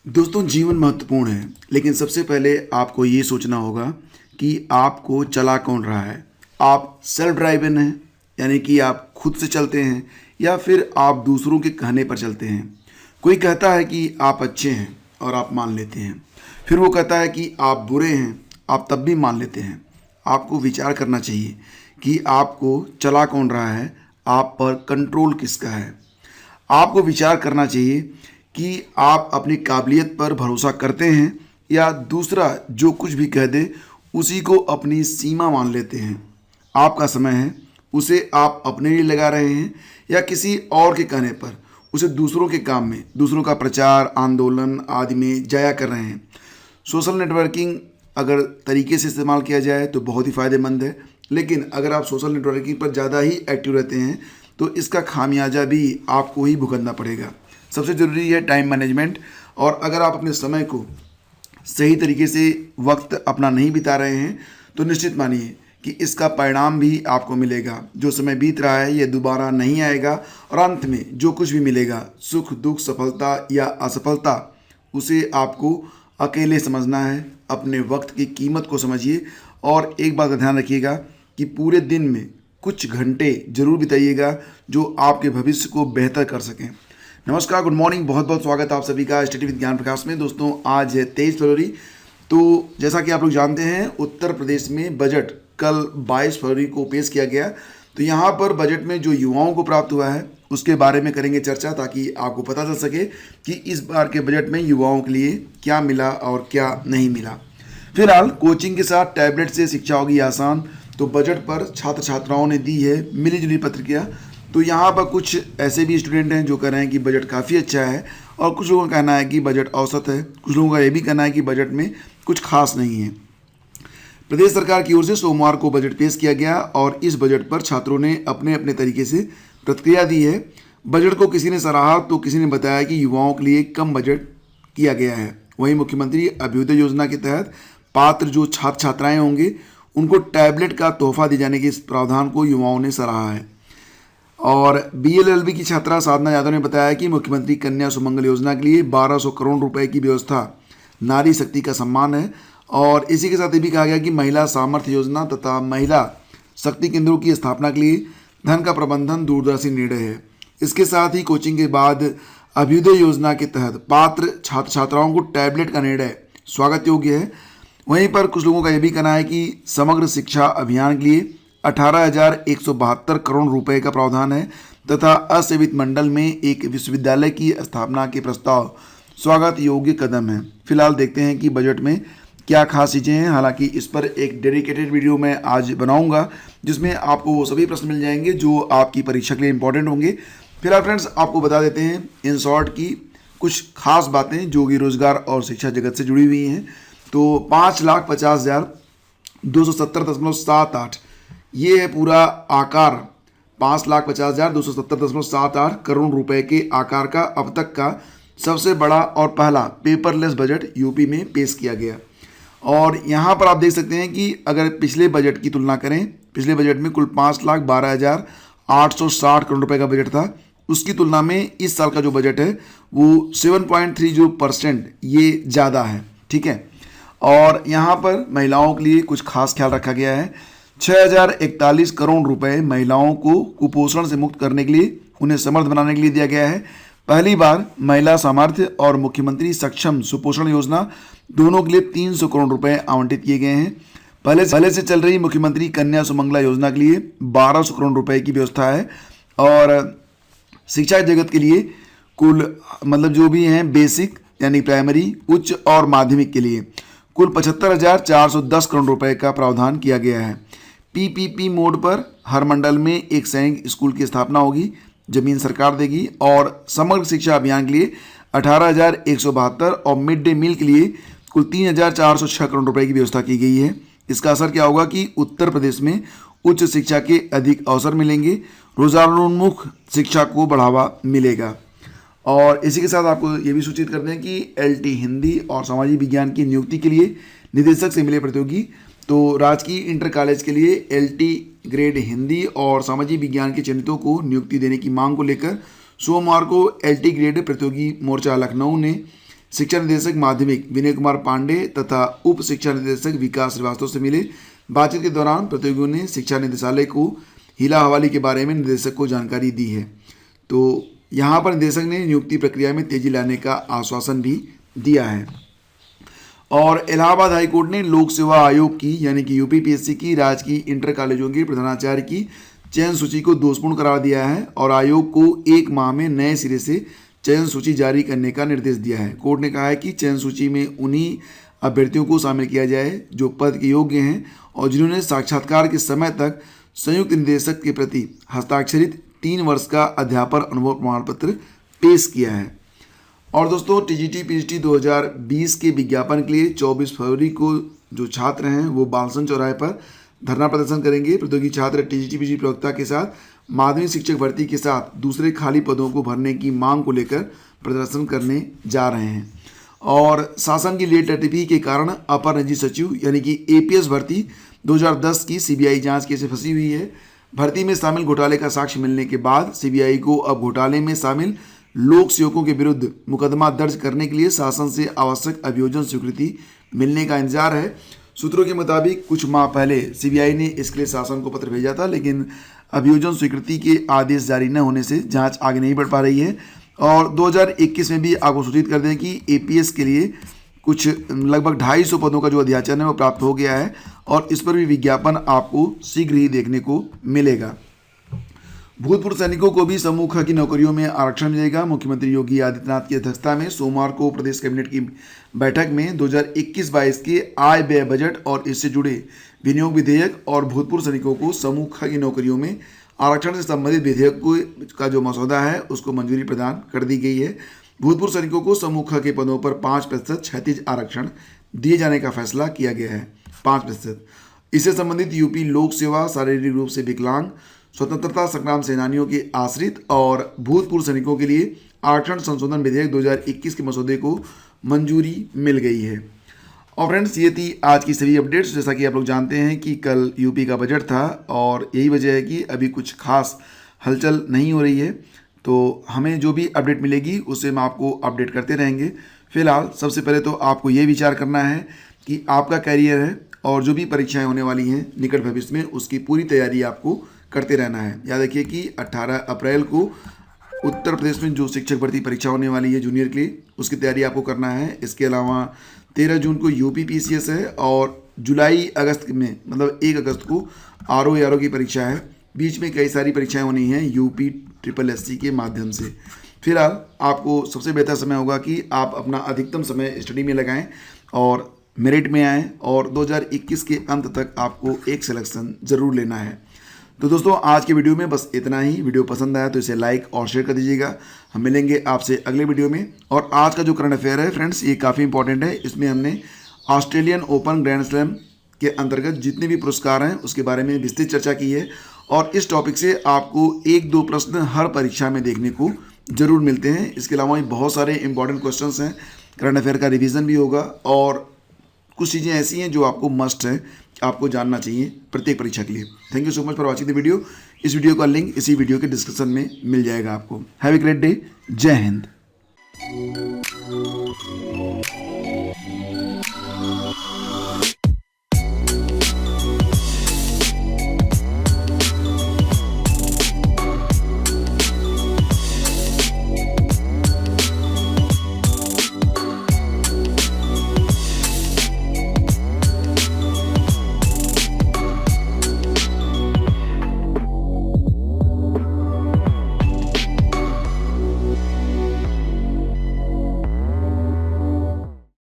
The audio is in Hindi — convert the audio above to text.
दोस्तों, जीवन महत्वपूर्ण है, लेकिन सबसे पहले आपको ये सोचना होगा कि आपको चला कौन रहा है। आप सेल्फ ड्राइवन हैं, यानी कि आप खुद से चलते हैं, या फिर आप दूसरों के कहने पर चलते हैं। कोई कहता है कि आप अच्छे हैं और आप मान लेते हैं, फिर वो कहता है कि आप बुरे हैं, आप तब भी मान लेते हैं। आपको विचार करना चाहिए कि आपको चला कौन रहा है, आप पर कंट्रोल किसका है। आपको विचार करना चाहिए कि आप अपनी काबिलियत पर भरोसा करते हैं या दूसरा जो कुछ भी कह दे उसी को अपनी सीमा मान लेते हैं। आपका समय है, उसे आप अपने लिए लगा रहे हैं या किसी और के कहने पर उसे दूसरों के काम में, दूसरों का प्रचार, आंदोलन आदि में जाया कर रहे हैं। सोशल नेटवर्किंग अगर तरीके से इस्तेमाल किया जाए तो बहुत ही फ़ायदेमंद है, लेकिन अगर आप सोशल नेटवर्किंग पर ज़्यादा ही एक्टिव रहते हैं तो इसका खामियाजा भी आपको ही भुगतना पड़ेगा। सबसे ज़रूरी है टाइम मैनेजमेंट, और अगर आप अपने समय को सही तरीके से वक्त अपना नहीं बिता रहे हैं तो निश्चित मानिए कि इसका परिणाम भी आपको मिलेगा। जो समय बीत रहा है ये दोबारा नहीं आएगा, और अंत में जो कुछ भी मिलेगा, सुख दुख, सफलता या असफलता, उसे आपको अकेले समझना है। अपने वक्त की कीमत को समझिए, और एक बात का ध्यान रखिएगा कि पूरे दिन में कुछ घंटे जरूर बिताइएगा जो आपके भविष्य को बेहतर कर सकें। नमस्कार, गुड मॉर्निंग, बहुत बहुत स्वागत है आप सभी का स्टडी विद ज्ञान प्रकाश में। दोस्तों, आज है 23 फरवरी। तो जैसा कि आप लोग जानते हैं, उत्तर प्रदेश में बजट कल 22 फरवरी को पेश किया गया। तो यहाँ पर बजट में जो युवाओं को प्राप्त हुआ है उसके बारे में करेंगे चर्चा, ताकि आपको पता चल सके कि इस बार के बजट में युवाओं के लिए क्या मिला और क्या नहीं मिला। फिलहाल कोचिंग के साथ टैबलेट से शिक्षा होगी आसान, तो बजट पर छात्र छात्राओं ने दी है मिली जुली प्रतिक्रिया। तो यहाँ पर कुछ ऐसे भी स्टूडेंट हैं जो कह रहे हैं कि बजट काफ़ी अच्छा है, और कुछ लोगों का कहना है कि बजट औसत है। कुछ लोगों का ये भी कहना है कि बजट में कुछ खास नहीं है। प्रदेश सरकार की ओर से सोमवार को बजट पेश किया गया, और इस बजट पर छात्रों ने अपने अपने तरीके से प्रतिक्रिया दी है। बजट को किसी ने सराहा तो किसी ने बताया कि युवाओं के लिए कम बजट किया गया है। वहीं मुख्यमंत्री अभ्युदय योजना के तहत पात्र जो छात्र छात्राएँ होंगे उनको टैबलेट का तोहफा दिए जाने के इस प्रावधान को युवाओं ने सराहा है। और बीएलएलबी की छात्रा साधना यादव ने बताया कि मुख्यमंत्री कन्या सुमंगल योजना के लिए 1200 करोड़ रुपए की व्यवस्था नारी शक्ति का सम्मान है। और इसी के साथ ये भी कहा गया कि महिला सामर्थ्य योजना तथा महिला शक्ति केंद्रों की स्थापना के लिए धन का प्रबंधन दूरदर्शी निर्णय है। इसके साथ ही कोचिंग के बाद अभ्युदय योजना के तहत पात्र छात्र छात्राओं को टैबलेट का निर्णय स्वागत योग्य है। वहीं पर कुछ लोगों का यह भी कहना है कि समग्र शिक्षा अभियान के लिए 18,172 करोड़ रुपए का प्रावधान है, तथा असेवित मंडल में एक विश्वविद्यालय की स्थापना के प्रस्ताव स्वागत योग्य कदम है। फिलहाल देखते हैं कि बजट में क्या खास चीज़ें हैं। हालांकि इस पर एक डेडिकेटेड वीडियो मैं आज बनाऊंगा, जिसमें आपको वो सभी प्रश्न मिल जाएंगे जो आपकी परीक्षा के लिए इंपॉर्टेंट होंगे। फिलहाल फ्रेंड्स, आपको बता देते हैं इन शॉर्ट की कुछ खास बातें जो कि रोजगार और शिक्षा जगत से जुड़ी हुई हैं। तो 5,50,270.78 ये है पूरा आकार। 5,50,270.78 करोड़ रुपए के आकार का अब तक का सबसे बड़ा और पहला पेपरलेस बजट यूपी में पेश किया गया। और यहाँ पर आप देख सकते हैं कि अगर पिछले बजट की तुलना करें, पिछले बजट में कुल 5,12,860 करोड़ रुपए का बजट था। उसकी तुलना में इस साल का जो बजट है वो 7.30% ये ज़्यादा है। ठीक है। और यहाँ पर महिलाओं के लिए कुछ खास ख्याल रखा गया है। 6,041 करोड़ रुपए महिलाओं को कुपोषण से मुक्त करने के लिए, उन्हें समर्थ बनाने के लिए दिया गया है। पहली बार महिला सामर्थ्य और मुख्यमंत्री सक्षम सुपोषण योजना दोनों के लिए 300 करोड़ रुपए आवंटित किए गए हैं। पहले से चल रही मुख्यमंत्री कन्या सुमंगला योजना के लिए 1200 करोड़ रुपए की व्यवस्था है। और शिक्षा जगत के लिए कुल जो भी हैं बेसिक यानी प्राइमरी, उच्च और माध्यमिक के लिए कुल 75,410 करोड़ रुपए का प्रावधान किया गया है। पीपीपी मोड पर हर मंडल में एक सैनिक स्कूल की स्थापना होगी, जमीन सरकार देगी। और समग्र शिक्षा अभियान के लिए 18,172 और मिड डे मील के लिए कुल 3,406 करोड़ रुपए की व्यवस्था की गई है। इसका असर क्या होगा कि उत्तर प्रदेश में उच्च शिक्षा के अधिक अवसर मिलेंगे, रोजगारोन्मुख शिक्षा को बढ़ावा मिलेगा। और इसी के साथ आपको ये भी सूचित कर दें कि एलटी हिंदी और सामाजिक विज्ञान की नियुक्ति के लिए निदेशक से मिले प्रतियोगी। तो राजकीय इंटर कॉलेज के लिए एलटी ग्रेड हिंदी और सामाजिक विज्ञान के चयनितों को नियुक्ति देने की मांग को लेकर सोमवार को एलटी ग्रेड प्रतियोगी मोर्चा लखनऊ ने शिक्षा निदेशक माध्यमिक विनय कुमार पांडे तथा उप शिक्षा निदेशक विकास श्रीवास्तव से मिले। बातचीत के दौरान प्रतियोगियों ने शिक्षा निदेशालय को हीला हवाली के बारे में निदेशक को जानकारी दी है। तो यहाँ पर निदेशक ने नियुक्ति प्रक्रिया में तेजी लाने का आश्वासन भी दिया है। और इलाहाबाद हाईकोर्ट ने लोक सेवा आयोग की यानी कि यूपीपीएससी की राजकीय इंटर कॉलेजों के प्रधानाचार्य की चयन सूची को दोषपूर्ण करार दिया है और आयोग को 1 माह में नए सिरे से चयन सूची जारी करने का निर्देश दिया है। कोर्ट ने कहा है कि चयन सूची में उन्हीं अभ्यर्थियों को शामिल किया जाए जो पद के योग्य हैं और जिन्होंने साक्षात्कार के समय तक संयुक्त निदेशक के प्रति हस्ताक्षरित 3 वर्ष का अध्यापन अनुभव प्रमाण पत्र पेश किया है। और दोस्तों टीजीटी पीजीटी 2020 के विज्ञापन के लिए 24 फरवरी को जो छात्र हैं वो बालसन चौराहे पर धरना प्रदर्शन करेंगे। प्रतियोगी छात्र टीजीटी पीजीटी प्रवक्ता के साथ माध्यमिक शिक्षक भर्ती के साथ दूसरे खाली पदों को भरने की मांग को लेकर प्रदर्शन करने जा रहे हैं। और शासन की लेट लतीफी के कारण अपर निजी सचिव यानी कि एपीएस भर्ती 2010 की सीबीआई जांच केस में फंसी हुई है। भर्ती में शामिल घोटाले का साक्ष्य मिलने के बाद सीबीआई को अब घोटाले में शामिल लोक सेवकों के विरुद्ध मुकदमा दर्ज करने के लिए शासन से आवश्यक अभियोजन स्वीकृति मिलने का इंतजार है। सूत्रों के मुताबिक कुछ माह पहले सीबीआई ने इसके लिए शासन को पत्र भेजा था, लेकिन अभियोजन स्वीकृति के आदेश जारी न होने से जांच आगे नहीं बढ़ पा रही है। और 2021 में भी आपको सूचित कर दें कि एपीएस के लिए कुछ लगभग 250 पदों का जो अध्याचन है वो प्राप्त हो गया है और इस पर भी विज्ञापन आपको शीघ्र ही देखने को मिलेगा। भूतपूर्व सैनिकों को भी समूह ख की नौकरियों में आरक्षण मिलेगा। मुख्यमंत्री योगी आदित्यनाथ की अध्यक्षता में सोमवार को प्रदेश कैबिनेट की बैठक में 2021-22 के आय व्यय बजट और इससे जुड़े विनियोग विधेयक और भूतपूर्व सैनिकों को समूह ख की नौकरियों में आरक्षण से संबंधित विधेयक का जो मसौदा है उसको मंजूरी प्रदान कर दी गई है। भूतपूर्व सैनिकों को समूह ख के पदों पर 5% क्षैतिज आरक्षण दिए जाने का फैसला किया गया है। 5%। इससे संबंधित यूपी लोक सेवा, शारीरिक रूप से विकलांग, स्वतंत्रता संग्राम सेनानियों के आश्रित और भूतपूर्व सैनिकों के लिए आरक्षण संशोधन विधेयक 2021 के मसौदे को मंजूरी मिल गई है। और फ्रेंड्स ये थी आज की सभी अपडेट्स। जैसा कि आप लोग जानते हैं कि कल यूपी का बजट था और यही वजह है कि अभी कुछ खास हलचल नहीं हो रही है। तो हमें जो भी अपडेट मिलेगी उससे हम आपको अपडेट करते रहेंगे। फिलहाल सबसे पहले तो आपको ये विचार करना है कि आपका कैरियर है और जो भी परीक्षाएं होने वाली हैं निकट भविष्य में उसकी पूरी तैयारी आपको करते रहना है। याद रखिए कि 18 अप्रैल को उत्तर प्रदेश में जो शिक्षक भर्ती परीक्षा होने वाली है जूनियर के लिए, उसकी तैयारी आपको करना है। इसके अलावा 13 जून को यूपीपीसीएस है और जुलाई अगस्त में मतलब 1 अगस्त को आरओ की परीक्षा है। बीच में कई सारी परीक्षाएं होनी हैं यूपी SSSC के माध्यम से। फिलहाल आपको सबसे बेहतर समय होगा कि आप अपना अधिकतम समय स्टडी में लगाएं और मेरिट में आएँ और 2021 के अंत तक आपको एक सिलेक्शन ज़रूर लेना है। तो दोस्तों आज के वीडियो में बस इतना ही। वीडियो पसंद आया तो इसे लाइक और शेयर कर दीजिएगा। हम मिलेंगे आपसे अगले वीडियो में। और आज का जो करंट अफेयर है फ्रेंड्स ये काफ़ी इंपॉर्टेंट है। इसमें हमने ऑस्ट्रेलियन ओपन ग्रैंड स्लैम के अंतर्गत जितने भी पुरस्कार हैं उसके बारे में विस्तृत चर्चा की है और इस टॉपिक से आपको 1-2 प्रश्न हर परीक्षा में देखने को जरूर मिलते हैं। इसके अलावा भी बहुत सारे इंपॉर्टेंट क्वेश्चंस हैं। करंट अफेयर का रिवीजन भी होगा और कुछ चीज़ें ऐसी हैं जो आपको मस्ट है, आपको जानना चाहिए प्रत्येक परीक्षा के लिए। Thank you so much for watching the video. इस वीडियो का लिंक इसी वीडियो के डिस्क्रिप्शन में मिल जाएगा आपको। Have a great day. जय हिंद।